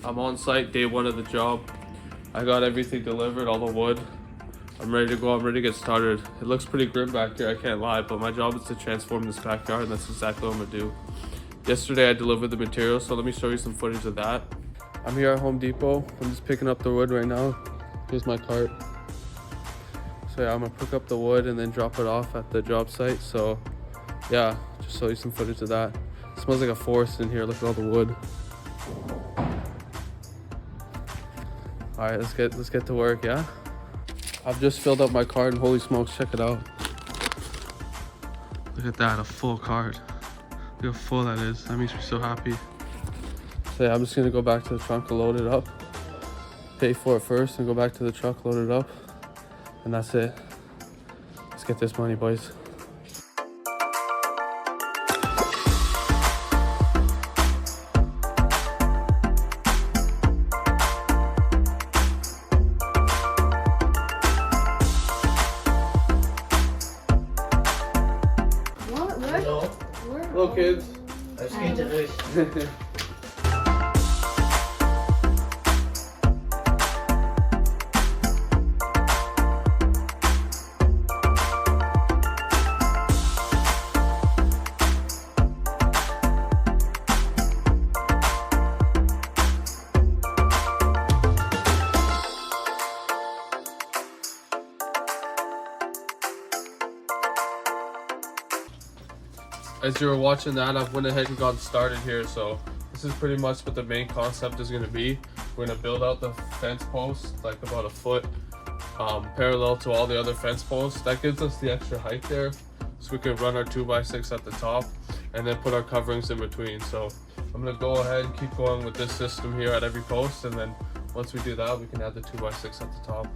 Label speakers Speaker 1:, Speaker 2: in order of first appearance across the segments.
Speaker 1: I'm on site, day 1 of the job. I got everything delivered, all the wood. I'm ready to go, I'm ready to get started. It looks pretty grim back here, I can't lie, but my job is to transform this backyard, and that's exactly what I'm gonna do. Yesterday I delivered the materials, so let me show you some footage of that. I'm here at Home Depot. I'm just picking up the wood right now. Here's my cart. So yeah, I'm gonna pick up the wood and then drop it off at the job site. So yeah, just show you some footage of that. It smells like a forest in here. Look at all the wood. All right, let's get to work, yeah? I've just filled up my cart and holy smokes, check it out. Look at that, a full cart. Look how full that is. That makes me so happy. So yeah, I'm just gonna go back to the trunk and load it up. Pay for it first and go back to the truck, load it up. And that's it. Let's get this money, boys. Hello kids.
Speaker 2: Let's get to this.
Speaker 1: As you were watching that, I've went ahead and gotten started here. So this is pretty much what the main concept is going to be. We're going to build out the fence posts like about a foot parallel to all the other fence posts. That gives us the extra height there, so we can run our 2x6 at the top and then put our coverings in between. So I'm going to go ahead and keep going with this system here at every post, and then once we do that, we can add the 2x6 at the top.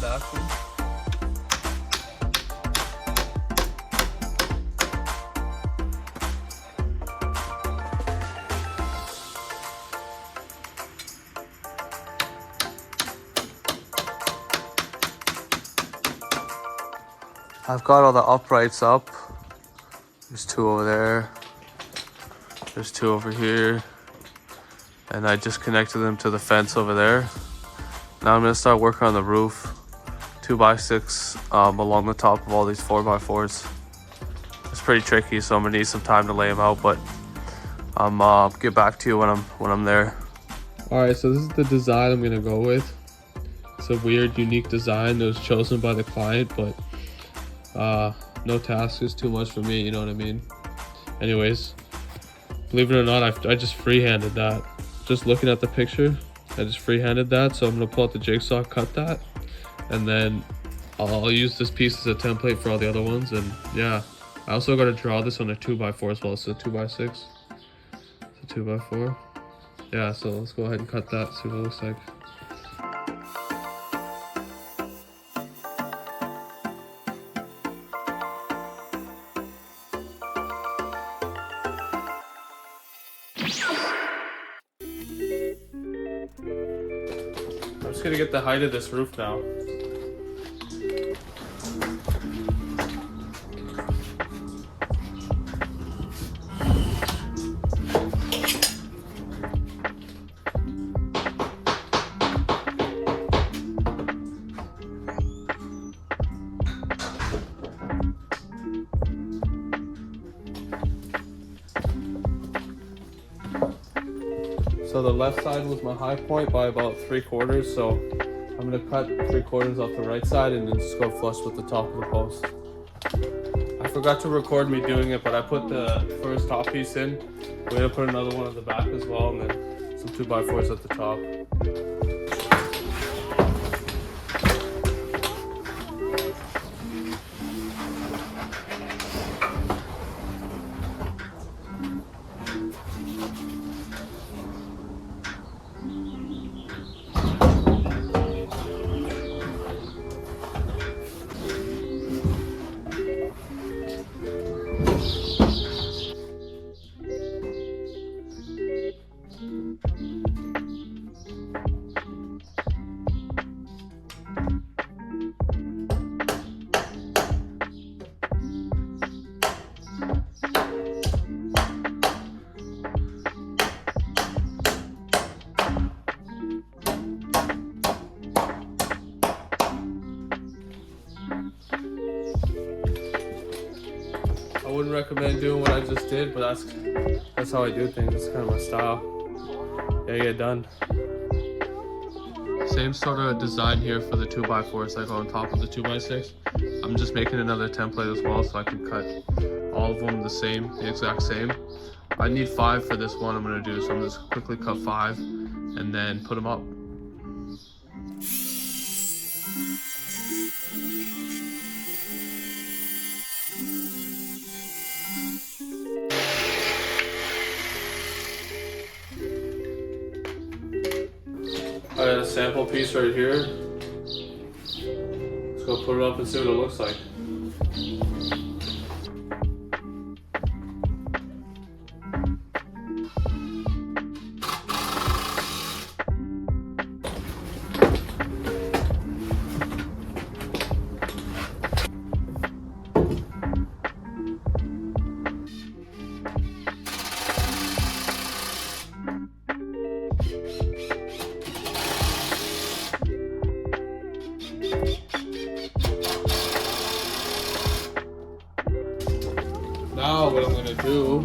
Speaker 1: Action. I've got all the uprights up. There's 2 over there. There's 2 over here. And I just connected them to the fence over there. Now I'm gonna start working on the roof. 2x6 along the top of all these 4x4s. It's pretty tricky, so I'm gonna need some time to lay them out, but I'll get back to you when I'm there. All right, so this is the design I'm gonna go with. It's a weird, unique design that was chosen by the client, but no task is too much for me, you know what I mean? Anyways, believe it or not, I just freehanded that. Just looking at the picture, I just freehanded that, so I'm gonna pull out the jigsaw, cut that, and then I'll use this piece as a template for all the other ones. And yeah, I also got to draw this on a 2x4 as well. So 2x6, it's a 2x4. Yeah, so let's go ahead and cut that, see what it looks like. just gonna get the height of this roof now. So the left side was my high point by about 3/4, so I'm gonna cut 3/4 off the right side and then just go flush with the top of the post. I forgot to record me doing it, but I put the first top piece in. We're gonna put another one at the back as well, and then some 2x4s at the top. I wouldn't recommend doing what I just did, but that's how I do things. It's kind of my style. Yeah, get done. Same sort of design here for the 2x4s, like on top of the 2x6. I'm just making another template as well, so I can cut all of them the exact same. I need 5 for this one I'm gonna do, so I'm just quickly cut 5 and then put them up. I got a sample piece right here. Let's go put it up and see what it looks like. Now what I'm gonna do,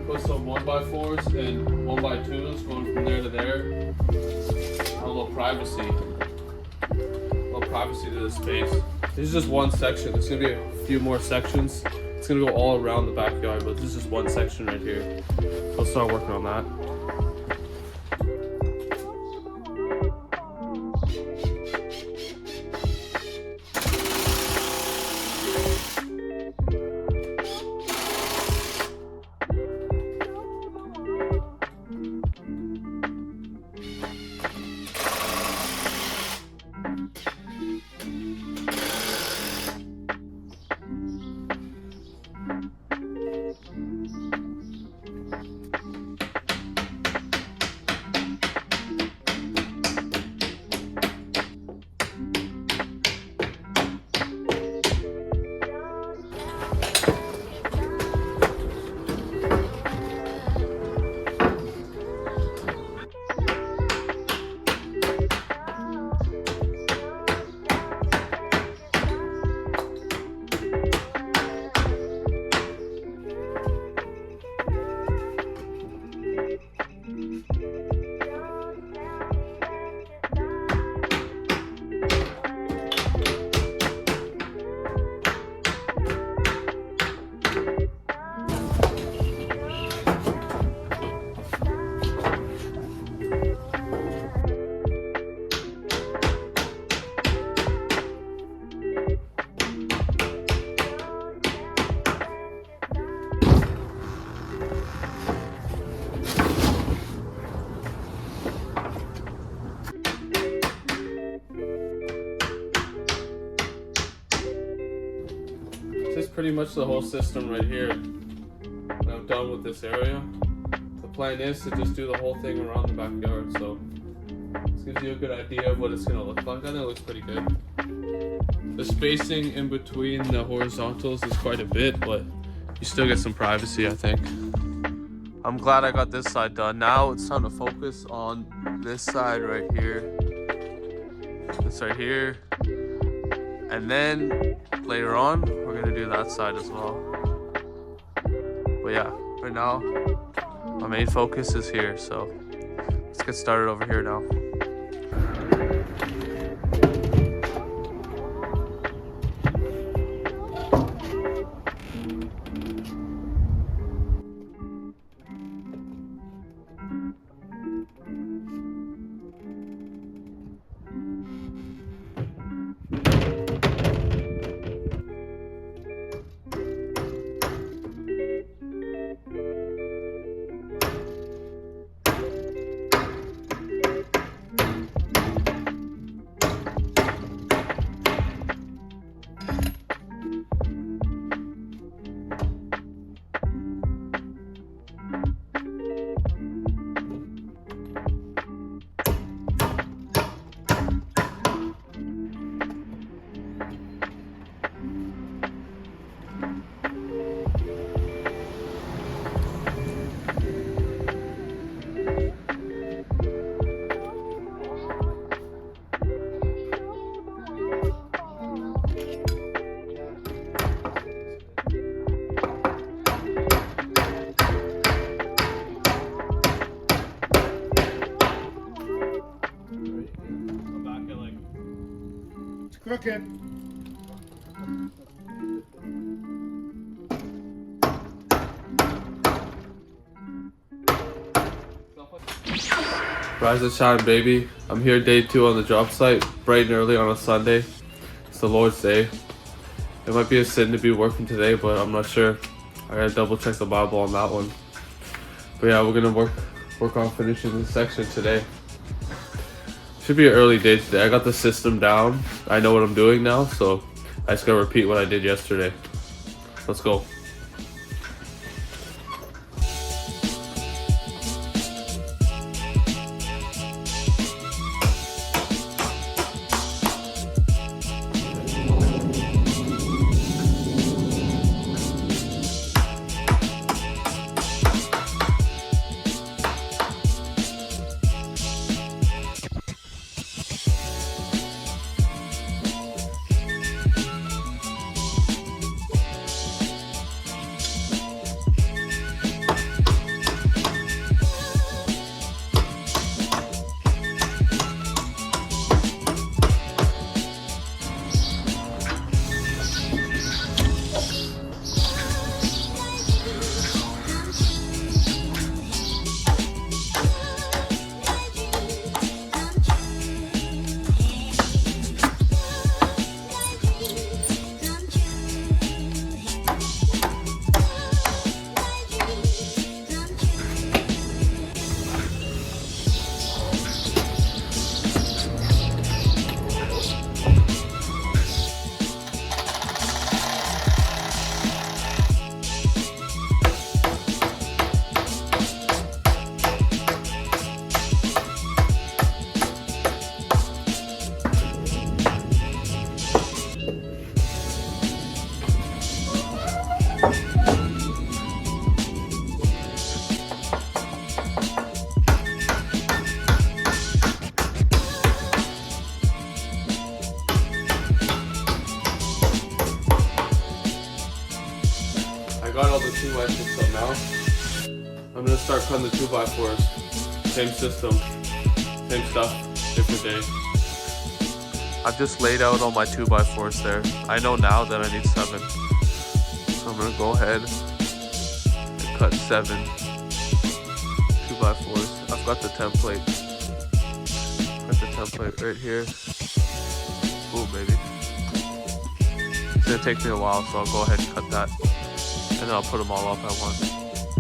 Speaker 1: put some 1x4s and 1x2s going from there to there. A little privacy to the space. This is just one section. There's gonna be a few more sections. It's gonna go all around the backyard, but this is just one section right here. So let's start working on that. This is pretty much the whole system right here. When I'm done with this area, the plan is to just do the whole thing around the backyard. So it's gives you a good idea of what it's gonna look like. I think it looks pretty good. The spacing in between the horizontals is quite a bit, but you still get some privacy, I think. I'm glad I got this side done. Now it's time to focus on this side right here. This right here. And then later on, we're gonna do that side as well. But yeah, right now, my main focus is here. So let's get started over here now.
Speaker 3: Crooked.
Speaker 1: Rise and shine, baby. I'm here day 2 on the job site, bright and early on a Sunday. It's the Lord's Day. It might be a sin to be working today, but I'm not sure. I gotta double check the Bible on that one. But yeah, we're gonna work on finishing this section today. Should be an early day today. I got the system down. I know what I'm doing now, so I just gotta repeat what I did yesterday. Let's go. Got all the 2x up now. I'm gonna start cutting the 2x4s. Same system, same stuff, different day. I've just laid out all my 2x4s there. I know now that I need 7. So I'm gonna go ahead and cut 7 2x4s. I've got the template. Got the template right here. Boom, baby. It's gonna take me a while, so I'll go ahead and cut that. And then I'll put them all up at once.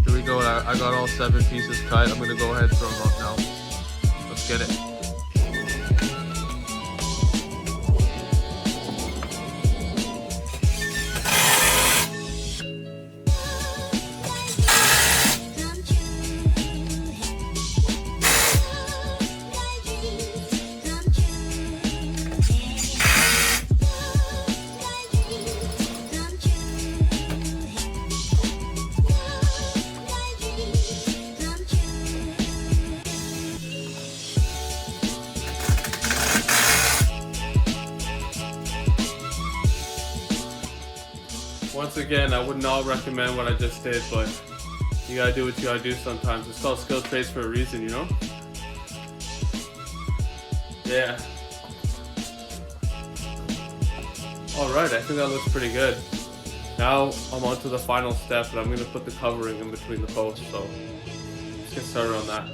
Speaker 1: Here we go. I got all 7 pieces cut. I'm gonna go ahead and throw them up now. Let's get it. Once again, I would not recommend what I just did, but you gotta do what you gotta do sometimes. It's called skill trades for a reason, you know? Yeah. Alright, I think that looks pretty good. Now I'm on to the final step, and I'm gonna put the covering in between the posts, so let's get started on that.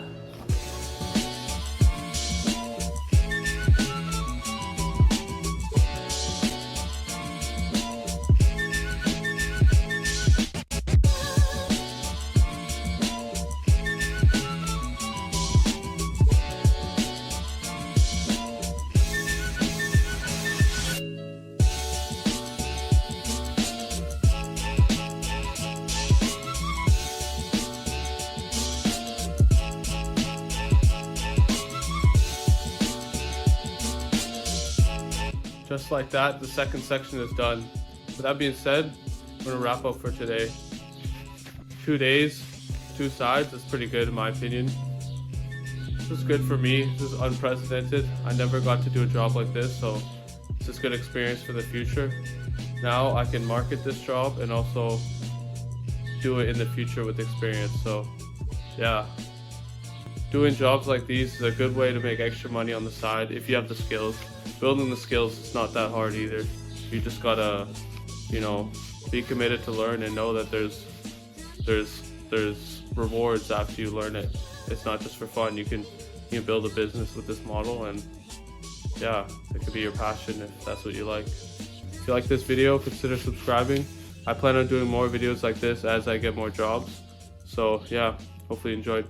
Speaker 1: Just like that, the second section is done. With that being said, I'm gonna wrap up for today. 2 days, 2 sides, that's pretty good in my opinion. This is good for me, this is unprecedented. I never got to do a job like this, so this is good experience for the future. Now I can market this job and also do it in the future with experience, so yeah. Doing jobs like these is a good way to make extra money on the side if you have the skills. Building the skills is not that hard either. You just gotta, you know, be committed to learn and know that there's rewards after you learn it. It's not just for fun. You can build a business with this model, and yeah, it could be your passion if that's what you like. If you like this video, consider subscribing. I plan on doing more videos like this as I get more jobs. So yeah, hopefully you enjoyed.